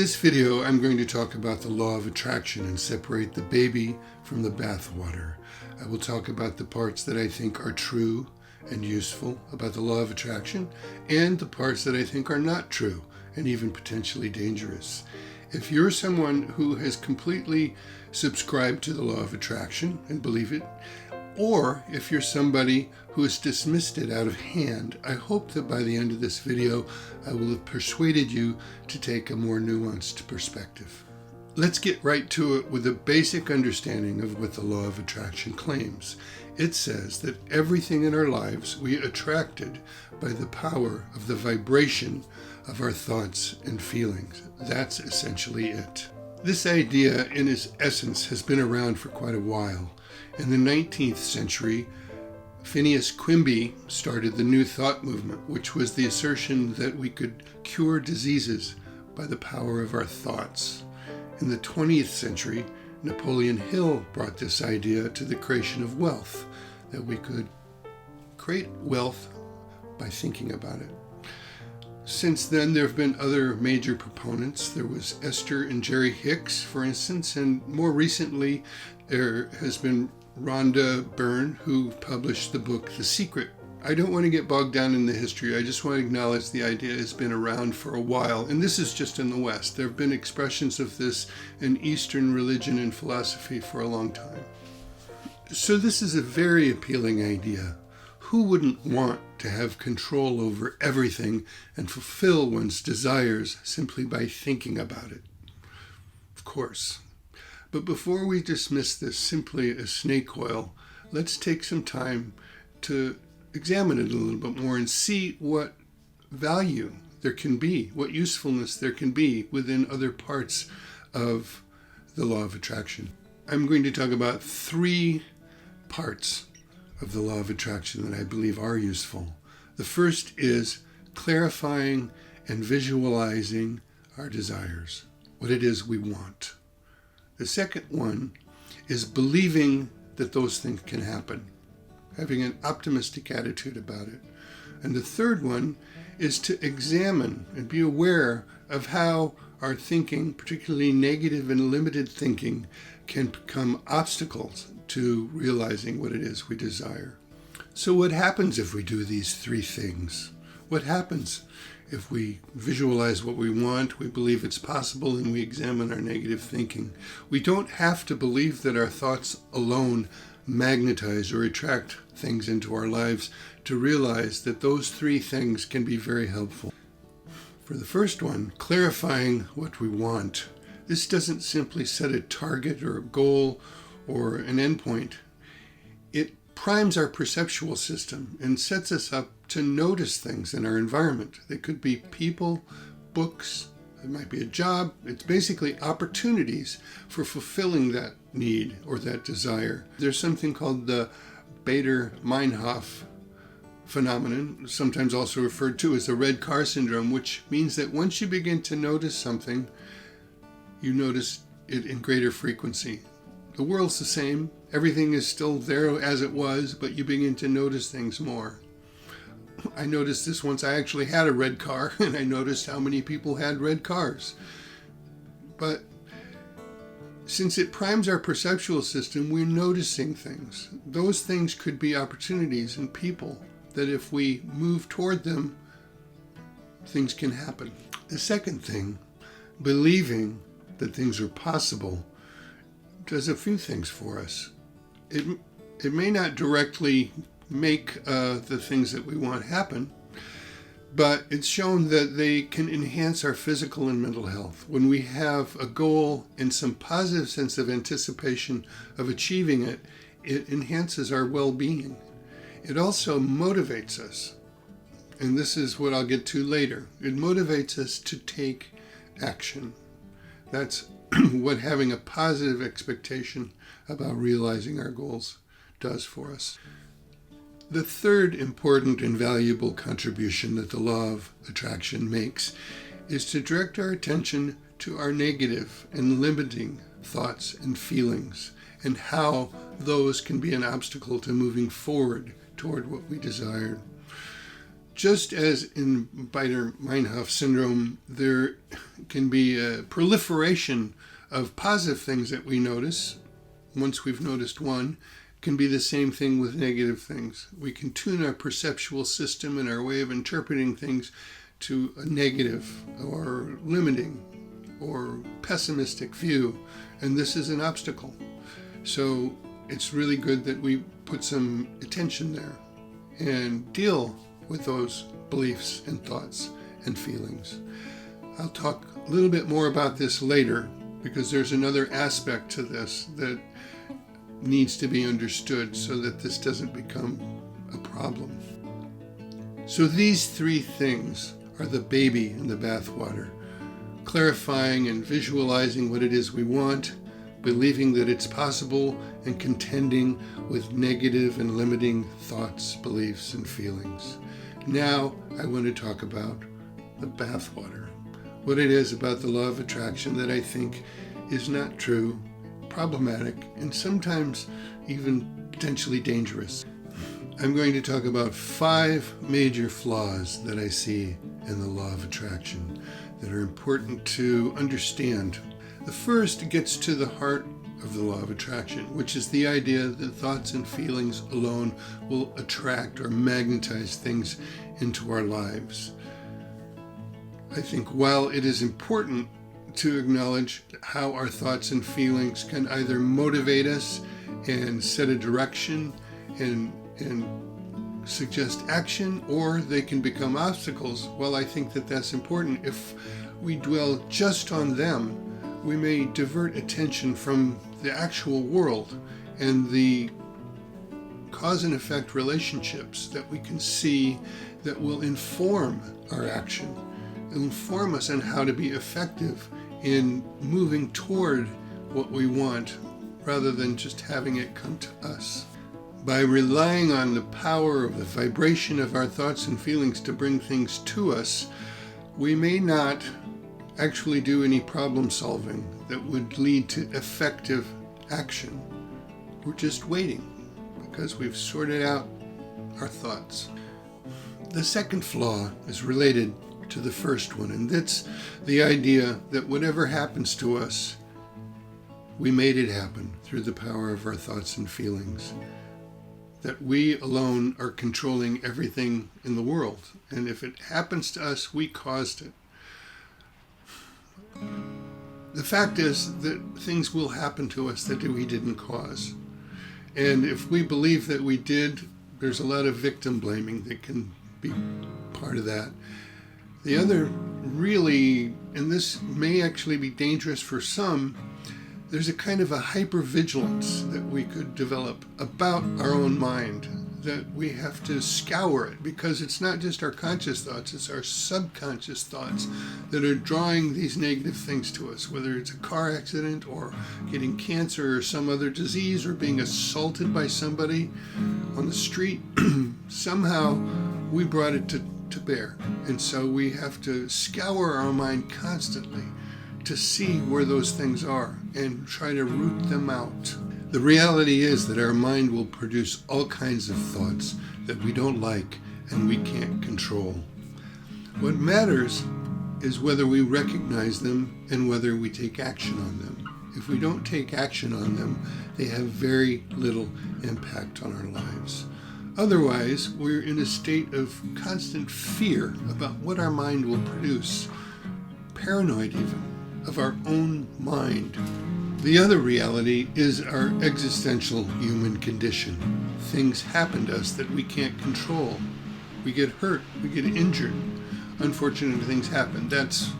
this video, I'm going to talk about the law of attraction and separate the baby from the bathwater. I will talk about the parts that I think are true and useful about the law of attraction, and the parts that I think are not true and even potentially dangerous. If you're someone who has completely subscribed to the law of attraction and believe it, or if you're somebody who has dismissed it out of hand, I hope that by the end of this video, I will have persuaded you to take a more nuanced perspective. Let's get right to it with a basic understanding of what the law of attraction claims. It says that everything in our lives we attracted by the power of the vibration of our thoughts and feelings. That's essentially it. This idea, in its essence, has been around for quite a while. In the 19th century, Phineas Quimby started the New Thought movement, which was the assertion that we could cure diseases by the power of our thoughts. In the 20th century, Napoleon Hill brought this idea to the creation of wealth, that we could create wealth by thinking about it. Since then, there have been other major proponents. There was Esther and Jerry Hicks, for instance, and more recently, there has been Rhonda Byrne, who published the book The Secret. I don't want to get bogged down in the history. I just want to acknowledge the idea has been around for a while, and this is just in the West. There have been expressions of this in Eastern religion and philosophy for a long time. So this is a very appealing idea. Who wouldn't want to have control over everything and fulfill one's desires simply by thinking about it? Of course. But before we dismiss this simply as snake oil, let's take some time to examine it a little bit more and see what value there can be, what usefulness there can be within other parts of the law of attraction. I'm going to talk about three parts of the law of attraction that I believe are useful. The first is clarifying and visualizing our desires, what it is we want. The second one is believing that those things can happen, having an optimistic attitude about it. And the third one is to examine and be aware of how our thinking, particularly negative and limited thinking, can become obstacles to realizing what it is we desire. So what happens if we do these three things? What happens if we visualize what we want, we believe it's possible, and we examine our negative thinking? We don't have to believe that our thoughts alone magnetize or attract things into our lives to realize that those three things can be very helpful. For the first one, clarifying what we want. This doesn't simply set a target or a goal or an endpoint. It primes our perceptual system and sets us up to notice things in our environment. They could be people, books, it might be a job. It's basically opportunities for fulfilling that need or that desire. There's something called the Bader-Meinhof phenomenon, sometimes also referred to as the red car syndrome, which means that once you begin to notice something, you notice it in greater frequency. The world's the same. Everything is still there as it was, but you begin to notice things more. I noticed this once. I actually had a red car, and I noticed how many people had red cars. But since it primes our perceptual system, we're noticing things. Those things could be opportunities in people that if we move toward them, things can happen. The second thing, believing that things are possible, does a few things for us. It may not directly make the things that we want happen, but it's shown that they can enhance our physical and mental health. When we have a goal and some positive sense of anticipation of achieving it, it enhances our well-being. It also motivates us, and this is what I'll get to later. It motivates us to take action. That's what having a positive expectation about realizing our goals does for us. The third important and valuable contribution that the law of attraction makes is to direct our attention to our negative and limiting thoughts and feelings, and how those can be an obstacle to moving forward toward what we desire. Just as in Bieder-Meinhof syndrome, there can be a proliferation of positive things that we notice. Once we've noticed one, it can be the same thing with negative things. We can tune our perceptual system and our way of interpreting things to a negative or limiting or pessimistic view, and this is an obstacle. So it's really good that we put some attention there and deal with those beliefs and thoughts and feelings. I'll talk a little bit more about this later, because there's another aspect to this that needs to be understood so that this doesn't become a problem. So these three things are the baby in the bathwater: clarifying and visualizing what it is we want, believing that it's possible, and contending with negative and limiting thoughts, beliefs, and feelings. Now I want to talk about the bathwater, what it is about the law of attraction that I think is not true, problematic, and sometimes even potentially dangerous. I'm going to talk about 5 major flaws that I see in the law of attraction that are important to understand. The first gets to the heart of the law of attraction, which is the idea that thoughts and feelings alone will attract or magnetize things into our lives. I think while it is important to acknowledge how our thoughts and feelings can either motivate us and set a direction and suggest action, or they can become obstacles, well, I think that that's important. If we dwell just on them, we may divert attention from the actual world and the cause and effect relationships that we can see that will inform our action, inform us on how to be effective in moving toward what we want rather than just having it come to us. By relying on the power of the vibration of our thoughts and feelings to bring things to us, we may not actually do any problem solving that would lead to effective action. We're just waiting because we've sorted out our thoughts. The second flaw is related to the first one, and that's the idea that whatever happens to us, we made it happen through the power of our thoughts and feelings. That we alone are controlling everything in the world, and if it happens to us, we caused it. The fact is that things will happen to us that we didn't cause. And if we believe that we did, there's a lot of victim blaming that can be part of that. The other really, and this may actually be dangerous for some, there's a kind of a hypervigilance that we could develop about our own mind, that we have to scour it, because it's not just our conscious thoughts, it's our subconscious thoughts that are drawing these negative things to us, whether it's a car accident or getting cancer or some other disease or being assaulted by somebody on the street. Somehow we brought it to bear, and so we have to scour our mind constantly to see where those things are and try to root them out. The reality is that our mind will produce all kinds of thoughts that we don't like and we can't control. What matters is whether we recognize them and whether we take action on them. If we don't take action on them, they have very little impact on our lives. Otherwise, we're in a state of constant fear about what our mind will produce, paranoid even, of our own mind. The other reality is our existential human condition. Things happen to us that we can't control. We get hurt, we get injured. Unfortunate things happen. That's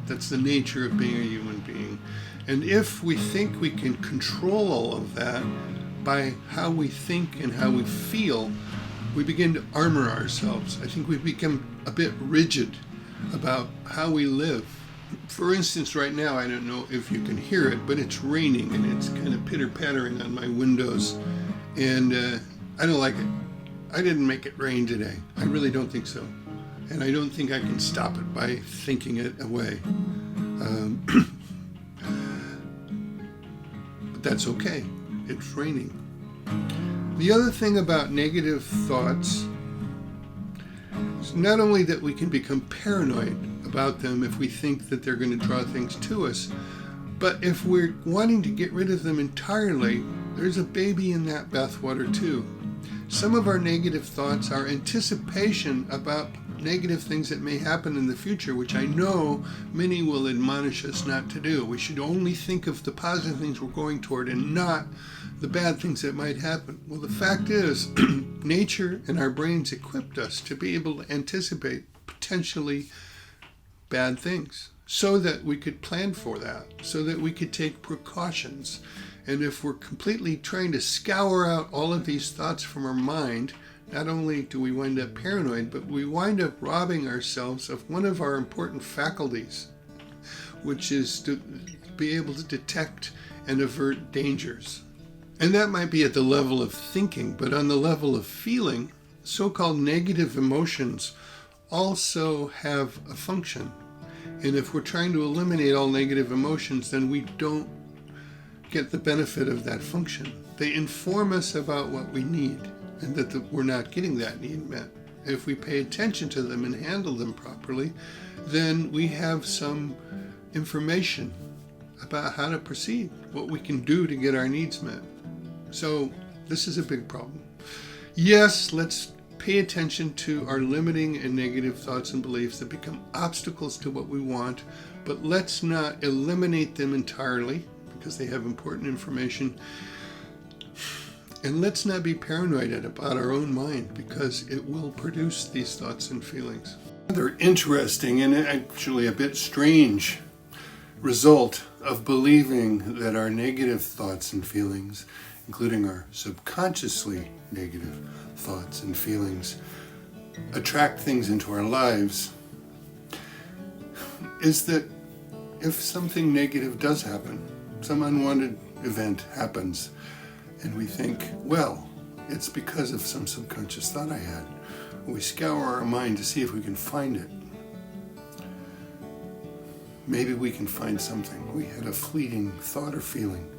the nature of being a human being. And if we think we can control all of that by how we think and how we feel, we begin to armor ourselves. I think we become a bit rigid about how we live. For instance, right now, I don't know if you can hear it, but it's raining and it's kind of pitter-pattering on my windows, and I don't like it. I didn't make it rain today. I really don't think so. And I don't think I can stop it by thinking it away. But that's okay. It's raining. not only that we can become paranoid about them if we think that they're going to draw things to us, but if we're wanting to get rid of them entirely, there's a baby in that bathwater too. Some of our negative thoughts are anticipation about negative things that may happen in the future, which I know many will admonish us not to do. We should only think of the positive things we're going toward and not the bad things that might happen. Well, the fact is, nature and our brains equipped us to be able to anticipate potentially bad things so that we could plan for that, so that we could take precautions. And if we're completely trying to scour out all of these thoughts from our mind, not only do we wind up paranoid, but we wind up robbing ourselves of one of our important faculties, which is to be able to detect and avert dangers. And that might be at the level of thinking, but on the level of feeling, so-called negative emotions also have a function. And if we're trying to eliminate all negative emotions, then we don't get the benefit of that function. They inform us about what we need and that we're not getting that need met. If we pay attention to them and handle them properly, then we have some information about how to proceed, what we can do to get our needs met. So this is a big problem. Yes, let's pay attention to our limiting and negative thoughts and beliefs that become obstacles to what we want, but let's not eliminate them entirely because they have important information. And let's not be paranoid about our own mind because it will produce these thoughts and feelings. Another interesting and actually a bit strange result of believing that our negative thoughts and feelings, including our subconsciously negative thoughts and feelings, attract things into our lives, is that if something negative does happen, some unwanted event happens, and we think, well, it's because of some subconscious thought I had. We scour our mind to see if we can find it. Maybe we can find something. We had a fleeting thought or feeling.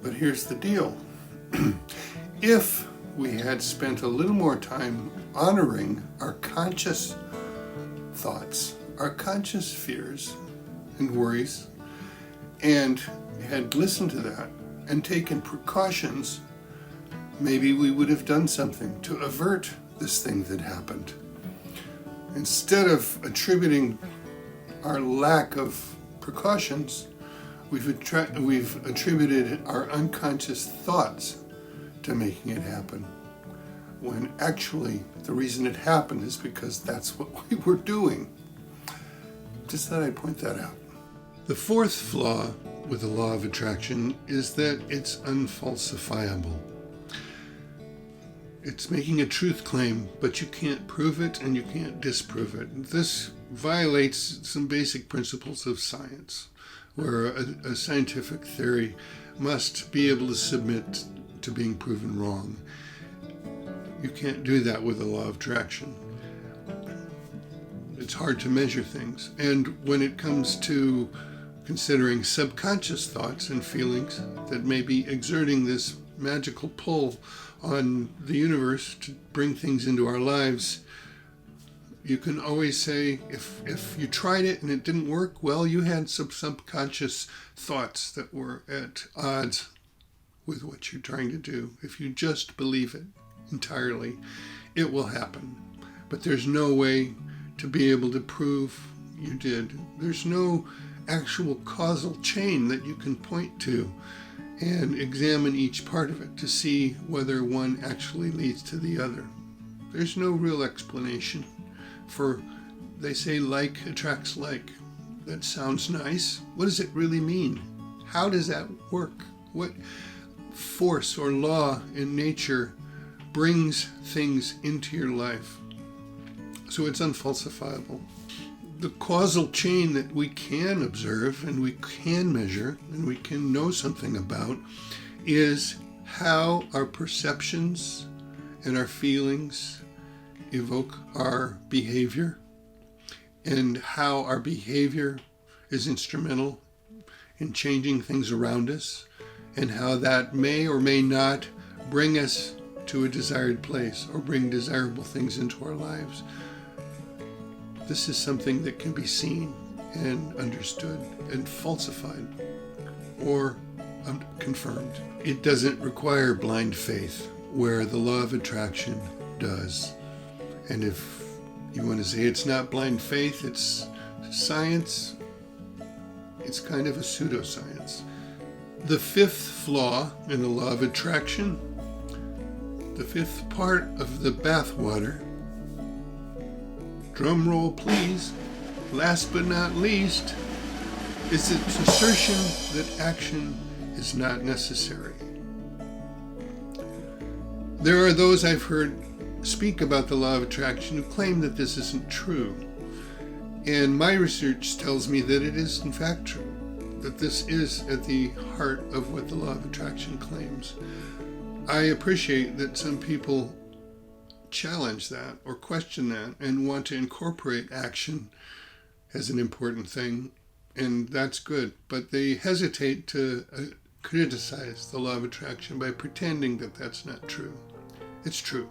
But here's the deal. If we had spent a little more time honoring our conscious thoughts, our conscious fears and worries, and had listened to that and taken precautions, maybe we would have done something to avert this thing that happened. Instead of attributing our lack of precautions, we've attributed our unconscious thoughts to making it happen, when actually the reason it happened is because that's what we were doing. Just thought I'd point that out. The fourth flaw with the law of attraction is that it's unfalsifiable. It's making a truth claim, but you can't prove it and you can't disprove it. This violates some basic principles of science, where a scientific theory must be able to submit to being proven wrong. You can't do that with the law of attraction. It's hard to measure things. And when it comes to considering subconscious thoughts and feelings that may be exerting this magical pull on the universe to bring things into our lives, you can always say, if you tried it and it didn't work, well, you had some subconscious thoughts that were at odds with what you're trying to do. If you just believe it entirely, it will happen. But there's no way to be able to prove you did. There's no actual causal chain that you can point to and examine each part of it to see whether one actually leads to the other. There's no real explanation for, they say like attracts like. That sounds nice. What does it really mean? How does that work? What force or law in nature brings things into your life? So it's unfalsifiable. The causal chain that we can observe and we can measure and we can know something about is how our perceptions and our feelings evoke our behavior, and how our behavior is instrumental in changing things around us, and how that may or may not bring us to a desired place or bring desirable things into our lives. This is something that can be seen and understood and falsified or confirmed. It doesn't require blind faith, where the law of attraction does. And if you want to say it's not blind faith, it's science, it's kind of a pseudoscience. The fifth flaw in the law of attraction, the fifth part of the bathwater, drum roll please, last but not least, is its assertion that action is not necessary. There are those I've heard speak about the law of attraction who claim that this isn't true. And my research tells me that it is in fact true, that this is at the heart of what the law of attraction claims. I appreciate that some people challenge that or question that and want to incorporate action as an important thing, and that's good. But they hesitate to criticize the law of attraction by pretending that that's not true. It's true.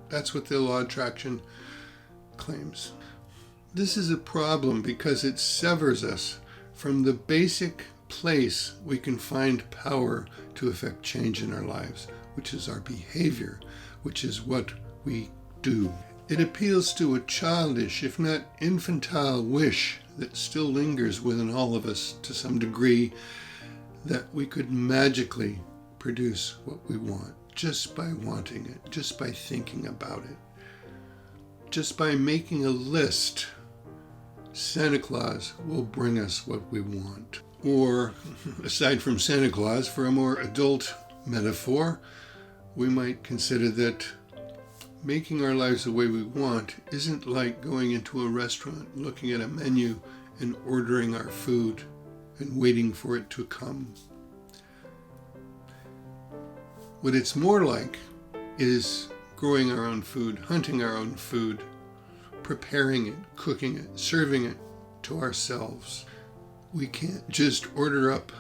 That's what the law of attraction claims. This is a problem because it severs us from the basic place we can find power to affect change in our lives, which is our behavior, which is what we do. It appeals to a childish, if not infantile, wish that still lingers within all of us to some degree, that we could magically produce what we want just by wanting it, just by thinking about it, just by making a list. Santa Claus will bring us what we want. Or, aside from Santa Claus, for a more adult metaphor, we might consider that making our lives the way we want isn't like going into a restaurant, looking at a menu, and ordering our food and waiting for it to come. What it's more like is growing our own food, hunting our own food, preparing it, cooking it, serving it to ourselves. We can't just order up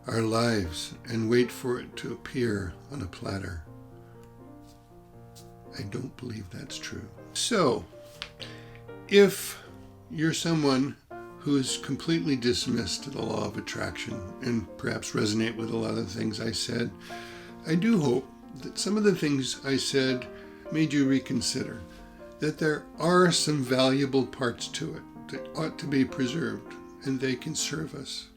our lives and wait for it to appear on a platter. I don't believe that's true. So, if you're someone who's completely dismissed the law of attraction and perhaps resonate with a lot of the things I said, I do hope that some of the things I said made you reconsider, that there are some valuable parts to it that ought to be preserved, and they can serve us.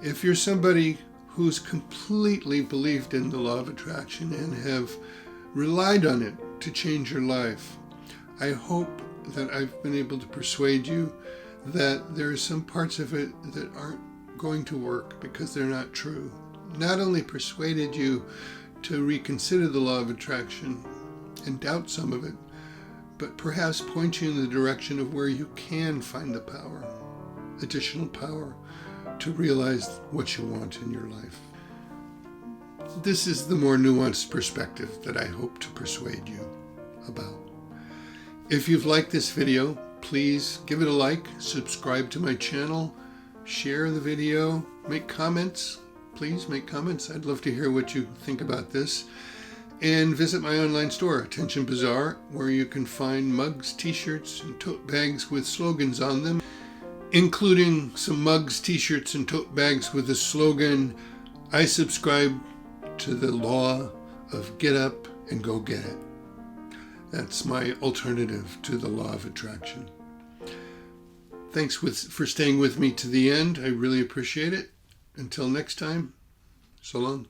If you're somebody who's completely believed in the law of attraction and have relied on it to change your life, I hope that I've been able to persuade you that there are some parts of it that aren't going to work because they're not true. Not only persuaded you to reconsider the law of attraction and doubt some of it, but perhaps point you in the direction of where you can find the power, additional power, to realize what you want in your life. This is the more nuanced perspective that I hope to persuade you about. If you've liked this video, please give it a like, subscribe to my channel, share the video, make comments. Please make comments. I'd love to hear what you think about this. And visit my online store, Attention Bazaar, where you can find mugs, t-shirts, and tote bags with slogans on them, including some mugs, t-shirts, and tote bags with the slogan, I subscribe to the law of get up and go get it. That's my alternative to the law of attraction. Thanks for staying with me to the end. I really appreciate it. Until next time, so long.